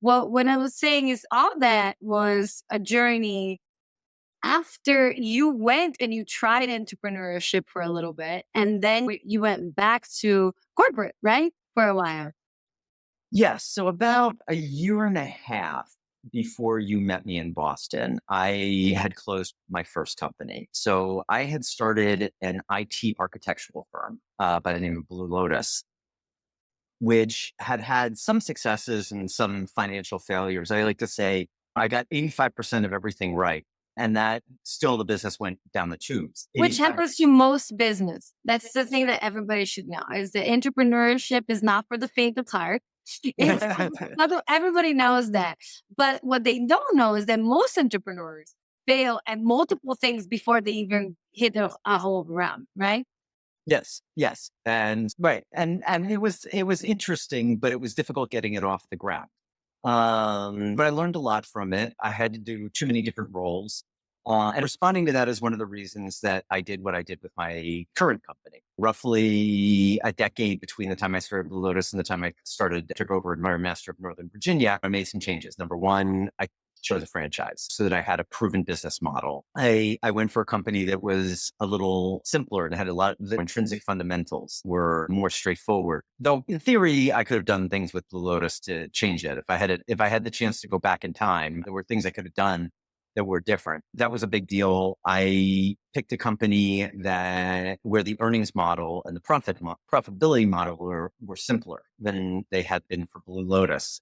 Well, what I was saying is all that was a journey after you went and you tried entrepreneurship for a little bit, and then you went back to corporate, right? For a while. Yes. So about a year and a half before you met me in Boston, I had closed my first company. So I had started an IT architectural firm by the name of Blue Lotus, which had had some successes and some financial failures. I like to say I got 85% of everything right. And that still the business went down the tubes. Which 85. happens to most business. That's the thing that everybody should know is that entrepreneurship is not for the faint of heart. It's not everybody knows that. But what they don't know is that most entrepreneurs fail at multiple things before they even hit a whole ground, right? Yes, yes. And right. And it was interesting, but it was difficult getting it off the ground. But I learned a lot from it. I had to do too many different roles. And responding to that is one of the reasons that I did what I did with my current company. Roughly a decade between the time I started Blue Lotus and the time I took over Master of Northern Virginia, I made some changes. Number one, I chose a franchise so that I had a proven business model. I went for a company that was a little simpler and had a lot of the intrinsic fundamentals were more straightforward. Though in theory, I could have done things with Blue Lotus to change it. If I had the chance to go back in time, there were things I could have done that were different. That was a big deal. I picked a company that where the earnings model and the profitability model were simpler than they had been for Blue Lotus.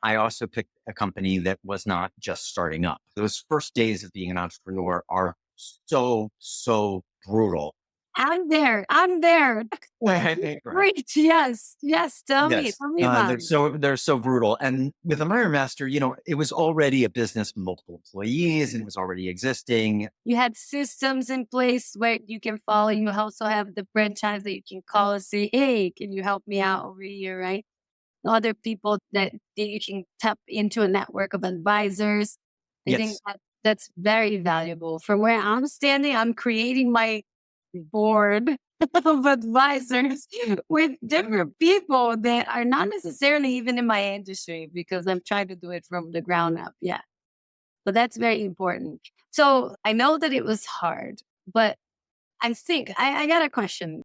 I also picked a company that was not just starting up. Those first days of being an entrepreneur are so brutal. I'm there. I'm there. Right. Great. Yes. Yes. Tell me. Yes. Tell me about it. They're so brutal. And with the Mirror Master, it was already a business with multiple employees and it was already existing. You had systems in place where you can follow. You also have the franchise that you can call and say, hey, can you help me out over here, right? Other people that you can tap into a network of advisors. I think Yes. that's very valuable. From where I'm standing, I'm creating my board of advisors with different people that are not necessarily even in my industry because I'm trying to do it from the ground up. Yeah. But that's very important. So I know that it was hard, but I got a question.